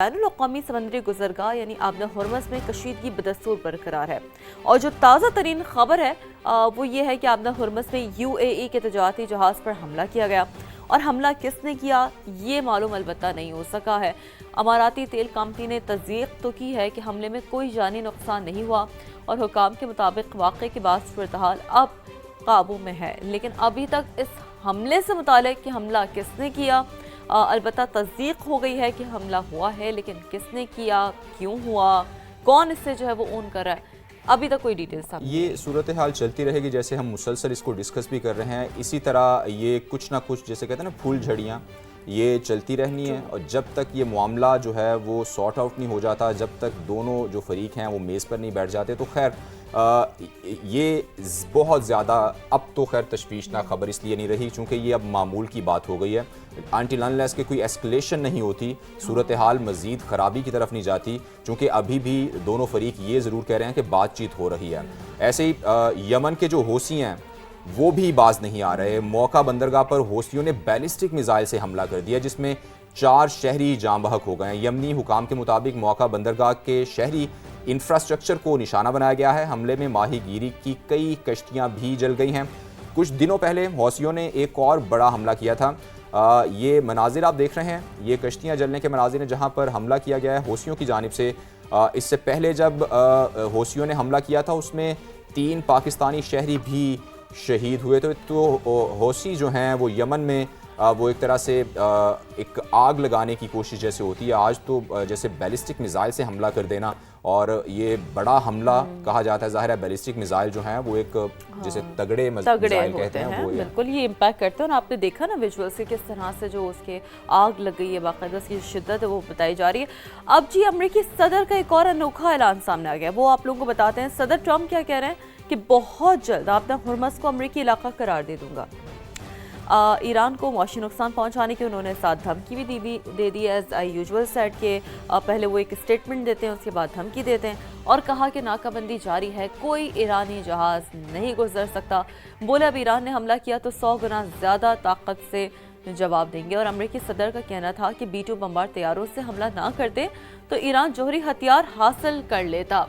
बैनुल-अक़वामी समंदरी गुज़रगाह यानी आबना हुर्मुज़ में कशीदगी बदस्तूर बरकरार है। और जो ताज़ा तरीन खबर है वो ये है कि आबना हुर्मुज़ में UAE के तजारती जहाज़ पर हमला किया गया और हमला किसने किया ये मालूम अलबत्ता नहीं हो सका है। अमाराती तेल कंपनी ने तस्दीक तो की है कि हमले में कोई जानी नुकसान नहीं हुआ और हुकाम के मुताबिक वाक़े की बात सूरत-ए-हाल अब काबू में है, लेकिन अभी तक इस हमले से मुतालिक कि हमला किसने किया अलबत्ता तस्दीक हो गई है कि हमला हुआ है, लेकिन किसने किया, क्यों हुआ, कौन इससे जो है वो ओन कर रहा है, अभी तक कोई डिटेल्स सामने। ये सूरत हाल चलती रहेगी, जैसे हम मुसलसल इसको डिस्कस भी कर रहे हैं। इसी तरह ये कुछ ना कुछ, जैसे कहते हैं ना, फूल झड़ियाँ, ये चलती रहनी है। और जब तक ये मामला जो है वो सॉर्ट आउट नहीं हो जाता, जब तक दोनों जो फरीक हैं वो मेज़ पर नहीं बैठ जाते, तो खैर ये बहुत ज़्यादा अब तो खैर तशवीशनाक खबर इसलिए नहीं रही क्योंकि ये अब मामूल की बात हो गई है। अनटिल अनलेस के कोई एस्केलेशन नहीं होती, सूरत हाल मज़ीद ख़राबी की तरफ नहीं जाती, क्योंकि अभी भी दोनों फरीक ये ज़रूर कह रहे हैं कि बातचीत हो रही है। ऐसे ही यमन के जो हौसी हैं वो भी बाज नहीं आ रहे। मौका बंदरगाह पर हौसियों ने बैलिस्टिक मिसाइल से हमला कर दिया, जिसमें 4 शहरी जाँ बहक हो गए। यमनी हुकाम के मुताबिक मौका बंदरगाह के शहरी इंफ्रास्ट्रक्चर को निशाना बनाया गया है। हमले में माहीगीरी की कई कश्तियां भी जल गई हैं। कुछ दिनों पहले हौसियों ने एक और बड़ा हमला किया था। ये मनाजिर आप देख रहे हैं, ये कश्तियां जलने के मनाजिर हैं जहां पर हमला किया गया है हौसियों की जानिब से। इससे पहले जब हौसियों ने हमला किया था उसमें 3 पाकिस्तानी शहरी भी शहीद हुए थे। तो हौसी जो हैं वो यमन में वो एक तरह से एक आग लगाने की कोशिश जैसे होती है, आज तो जैसे बैलिस्टिक मिसाइल से हमला कर देना, और ये बड़ा हमला कहा जाता है। ज़ाहिर है बैलिस्टिक मिसाइल जो हैं वो एक जैसे तगड़े मिसाइल कहते हैं, वो बिल्कुल ये इम्पैक्ट करते हैं। और आपने देखा ना विजुअल से किस तरह से जो उसके आग लग गई है, बाकायदा उसकी शिद्दत है वो बताई जा रही है। अब जी अमेरिकी सदर का एक और अनोखा ऐलान सामने आ गया, वो आप लोगों को बताते हैं। सदर ट्रम्प क्या कह रहे हैं कि बहुत जल्द आबना हुर्मुज़ को अमेरिकी इलाका करार दे दूंगा। ईरान को मौशी नुकसान पहुंचाने की उन्होंने साथ धमकी भी दे दी। एज आई यूजुअल सेट के पहले वो एक स्टेटमेंट देते हैं, उसके बाद धमकी देते हैं और कहा कि नाकाबंदी जारी है, कोई ईरानी जहाज़ नहीं गुजर सकता। बोले अब ईरान ने हमला किया तो 100 गुना ज़्यादा ताकत से जवाब देंगे। और अमेरिकी सदर का कहना था कि B-2 बमबार तैयारों से हमला ना करते तो ईरान जोहरी हथियार हासिल कर लेता।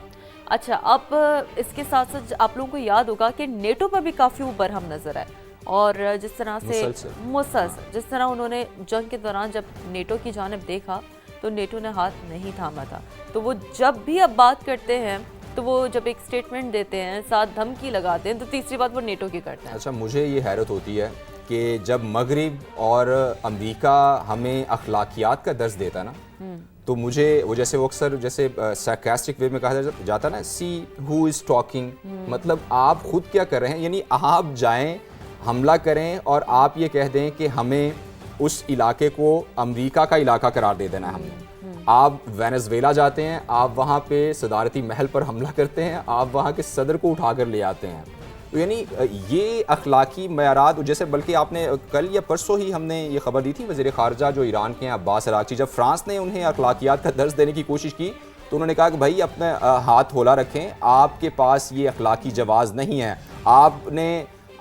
अच्छा, अब इसके साथ साथ आप लोगों को याद होगा कि नेटो पर भी काफ़ी बरहम नजर आए, और जिस तरह से मुसलसल जिस तरह उन्होंने जंग के दौरान जब नेटो की जानिब देखा तो नेटो ने हाथ नहीं थामा था। तो वो जब भी अब बात करते हैं तो वो जब एक स्टेटमेंट देते हैं, साथ धमकी लगाते हैं, तो तीसरी बात वो नेटो की करते हैं। अच्छा, मुझे ये हैरत होती है कि जब मगरिब और अमेरिका हमें अखलाकियात का दर्स देता ना, तो मुझे वो जैसे वो अक्सर जैसे सार्कास्टिक वे में कहा जाता ना, सी हु इज़ टॉकिंग, मतलब आप खुद क्या कर रहे हैं। यानी आप जाएं, हमला करें और आप ये कह दें कि हमें उस इलाके को अमेरिका का इलाका करार दे देना है हमने। आप वेनेजुएला जाते हैं, आप वहाँ पे सदारती महल पर हमला करते हैं, आप वहाँ के सदर को उठाकर ले आते हैं। तो यानी ये अखलाकी मयारात, जैसे बल्कि आपने कल या परसों ही हमने ये खबर दी थी, वज़ीर ख़ारजा जो ईरान के हैं अब्बास अराग़ची, जब फ्रांस ने उन्हें अखलाकियात का दर्स देने की कोशिश की तो उन्होंने कहा कि भाई अपने हाथ होला रखें, आपके पास ये अखलाकी जवाज़ नहीं है।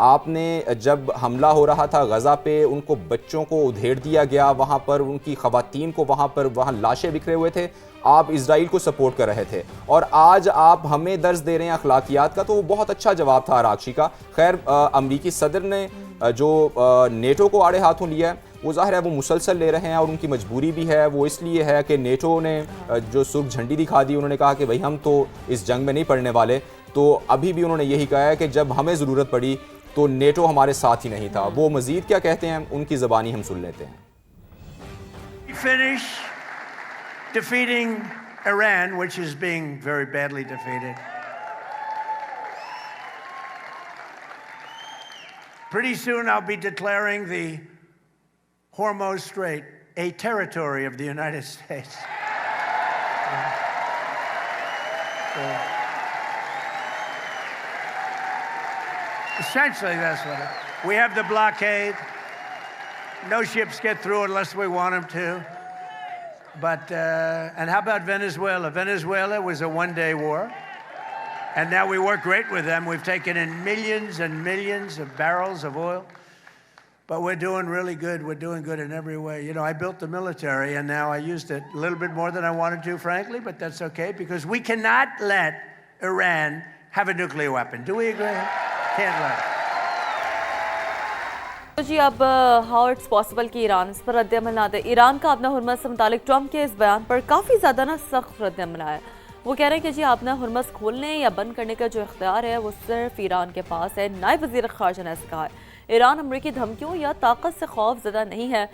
आपने जब हमला हो रहा था गज़ा पे, उनको बच्चों को उधेड़ दिया गया, वहाँ पर उनकी ख़वातीन को वहाँ लाशें बिखरे हुए थे, आप इज़राइल को सपोर्ट कर रहे थे, और आज आप हमें दर्ज दे रहे हैं अखलाकियात का। तो वो बहुत अच्छा जवाब था अराग़ची का। खैर अमरीकी सदर ने जो नेटो को आड़े हाथों लिया है, वो ज़ाहिर है वो मुसलसल ले रहे हैं और उनकी मजबूरी भी है। वो इसलिए है कि नेटो ने जो सुर्ख झंडी दिखा दी, उन्होंने कहा कि भाई हम तो इस जंग में नहीं पड़ने वाले। तो अभी भी उन्होंने यही कहा है कि जब हमें ज़रूरत पड़ी तो नेटो हमारे साथ ही नहीं था। वो मजीद क्या कहते हैं उनकी ज़बानी हम सुन लेते हैं। Finish defeating Iran, which is being very badly defeated. Pretty soon I'll be declaring the Hormuz Strait a territory of the United States. Essentially, that's what it is. We have the blockade. No ships get through unless we want them to. But, and how about Venezuela? Venezuela was a one-day war. And now we work great with them. We've taken in millions and millions of barrels of oil. But we're doing really good. We're doing good in every way. You know, I built the military, and now I used it a little bit more than I wanted to, frankly, but that's okay, because we cannot let Iran have a nuclear weapon. Do we agree? Can't let it. तो जी अब how it's possible कि Iran इस पर रद्दअमल ना दे। Iran का अपना Hormuz से मुतालिक ट्रंप के इस बयान पर काफ़ी ज़्यादा ना सख्त रद्दअमल आया। वो कह रहे हैं कि जी अपना हुर्मस खोलने या बंद करने का जो इख्तियार है वो सिर्फ ईरान के पास है। नायब वज़ीर ख़ारजा ने ऐसे कहा है। ईरान अमरीकी धमकियों या ताकत से खौफ ज़दा नहीं है।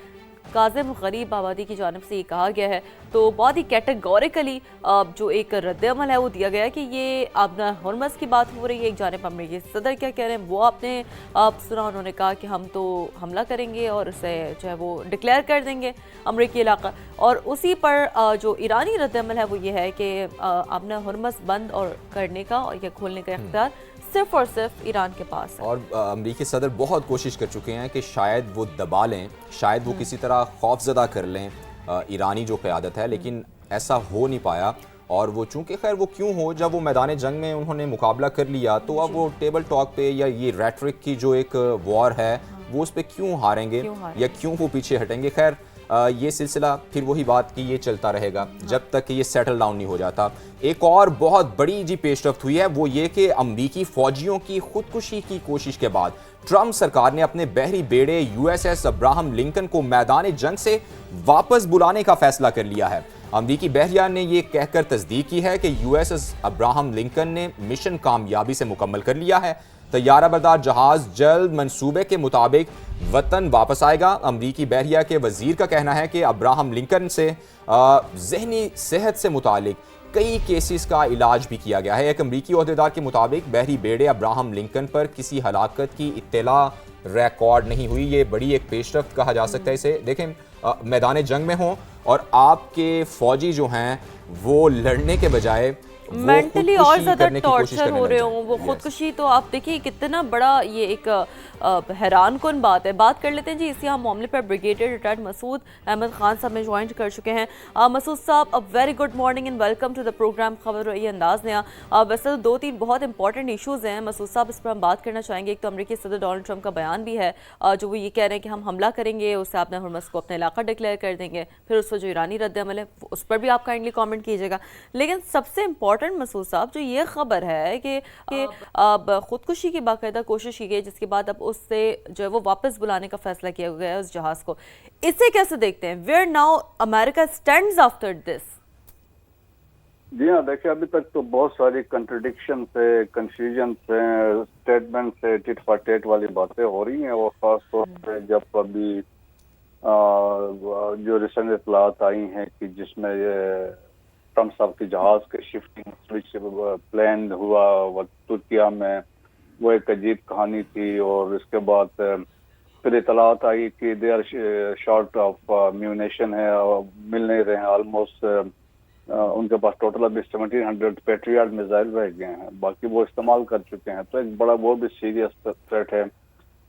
काज़िम गरीब आबादी की जानिब से ये कहा गया है। तो बहुत ही कैटेगोरिकली जो एक रद्दअमल है वो दिया गया है कि ये अपना हुर्मस की बात हो रही है। एक जानिब अमरीकी सदर क्या कह रहे हैं वो आपने सुना, उन्होंने कहा कि हम तो हमला करेंगे और उसे जो है वो डिक्लेयर कर देंगे अमरीकी इलाका। और उसी पर जो ईरानी रद्दअमल है वो ये है कि अपना हुर्मस बंद और करने का और या खोलने का इख्तियार सिर्फ और सिर्फ ईरान के पास है। और अमरीकी सदर बहुत कोशिश कर चुके हैं कि शायद वो दबा लें, शायद वो किसी तरह खौफजदा कर लें ईरानी जो क़यादत है, लेकिन ऐसा हो नहीं पाया। और वो चूंकि खैर वो क्यों हो, जब वो मैदान जंग में उन्होंने मुकाबला कर लिया तो अब वो टेबल टॉक पे या ये रेटरिक की जो एक वॉर है वो उस पर क्यों हारेंगे या क्यों वो पीछे हटेंगे। खैर ये सिलसिला फिर वही बात कि ये चलता रहेगा जब तक कि ये सेटल डाउन नहीं हो जाता। एक और बहुत बड़ी जी पेशरफ्त हुई है वो ये कि अमरीकी फौजियों की खुदकुशी की कोशिश के बाद ट्रंप सरकार ने अपने बहरी बेड़े यूएसएस अब्राहम लिंकन को मैदान जंग से वापस बुलाने का फैसला कर लिया है। अमरीकी बहरिया ने यह कहकर तस्दीक की है कि यूएसएस अब्राहम लिंकन ने मिशन कामयाबी से मुकम्मल कर लिया है। तैयारा बरदार जहाज जल्द मंसूबे के मुताबिक वतन वापस आएगा। अमरीकी बहरिया के वजीर का कहना है कि अब्राहम लिंकन से जहनी सेहत से मुतालिक कई केसेस का इलाज भी किया गया है। एक अमरीकी ओहदेदार के मुताबिक बहरी बेड़े अब्राहम लिंकन पर किसी हलाकत की इत्तला रिकॉर्ड नहीं हुई। ये बड़ी एक पेशरफ्त कहा जा सकता है इसे। देखें मैदान जंग में हों और आपके फौजी जो हैं वो लड़ने के बजाय मेंटली और ज़्यादा टॉर्चर हो रहे हों, वो खुदकुशी। तो आप देखिए कितना बड़ा ये एक हैरान कुन बात है। बात कर लेते हैं जी इसी हम मामले पर। ब्रिगेडियर रिटायर्ड मसूद अहमद खान साहब में ज्वाइन कर चुके हैं। Masood sahab, a very good morning and welcome to the programme खबर रही अंदाज ने। वैसे तो दो तीन बहुत इंपॉर्टेंट इशूज़ हैं मसूद साहब, इस पर हम बात करना चाहेंगे। एक तो अमरीकी सदर डोनाल्ड ट्रंप का बयान भी है जो वो ये कह रहे हैं कि हम हमला करेंगे, उससे आपने हुर्मस को अपना इलाका डिक्लेयर कर देंगे। फिर उस पर जो ईरानी रद्दअमल है उस पर भी आप काइंडली कॉमेंट कीजिएगा। लेकिन सबसे इम्पॉर्टेंट मसूद साहब जो ये खबर है कि अब खुदकुशी की बाकायदा कोशिश की गई, जिसके बाद अब उससे जो है वो वापस बुलाने का फैसला किया गया है उस जहाज को। इसे कैसे देखते हैं? Where now America stands after this? जी हाँ, देखिए अभी तक तो बहुत सारी कंट्रडिक्शन से, कंफ्यूजन से, स्टेटमेंट से, टिट फॉर टेट वाली बातें हो रही हैं। और खास तौर पे जब अभी जो रिसेंट इतलात आई हैं कि जिसमें ये ट्रंप साहब के जहाज के शिफ्टिंग स्विच प्लान हुआ तुर्किया में, वो एक अजीब कहानी थी। और इसके बाद फिर इतलात आई कि दे आर शॉर्ट ऑफ म्यूनेशन है, मिल नहीं रहे हैं। ऑलमोस्ट उनके पास टोटल अभी 1700 पैट्रियट मिसाइल रह गए हैं, बाकी वो इस्तेमाल कर चुके हैं। तो एक बड़ा वो भी सीरियस थ्रेट है।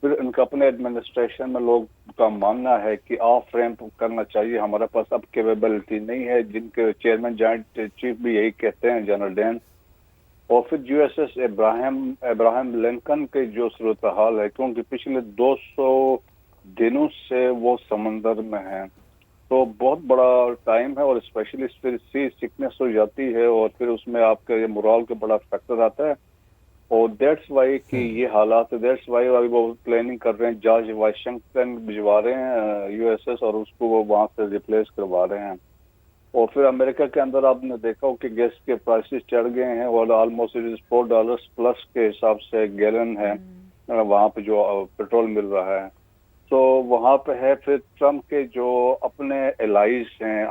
फिर उनका अपने एडमिनिस्ट्रेशन में लोग का मानना है कि ऑफ रैंप करना चाहिए, हमारे पास अब कैपेबिलिटी नहीं है, जिनके चेयरमैन जॉइंट चीफ भी यही कहते हैं, जनरल डैन। और फिर यूएसएस अब्राहम लिंकन के जो सूरत हाल है, क्योंकि पिछले 200 दिनों से वो समंदर में है, तो बहुत बड़ा टाइम है। और स्पेशली फिर सी सिकनेस हो जाती है और फिर उसमें आपके मोरल का बड़ा फैक्टर आता है। और दैट्स वाई कि ये हालात है, दैट्स वाई अभी वो प्लानिंग कर रहे हैं, जॉर्ज वाशिंगटन भिजवा रहे हैं यूएसएस और उसको वो वहां से रिप्लेस करवा रहे हैं। और फिर अमेरिका के अंदर आपने देखा हो कि गैस के प्राइसेस चढ़ गए हैं और ऑलमोस्ट $4 प्लस के हिसाब से गैलन है वहां पे जो पेट्रोल मिल रहा है। तो वहां पे है फिर ट्रम्प के जो अपने एलाइज हैं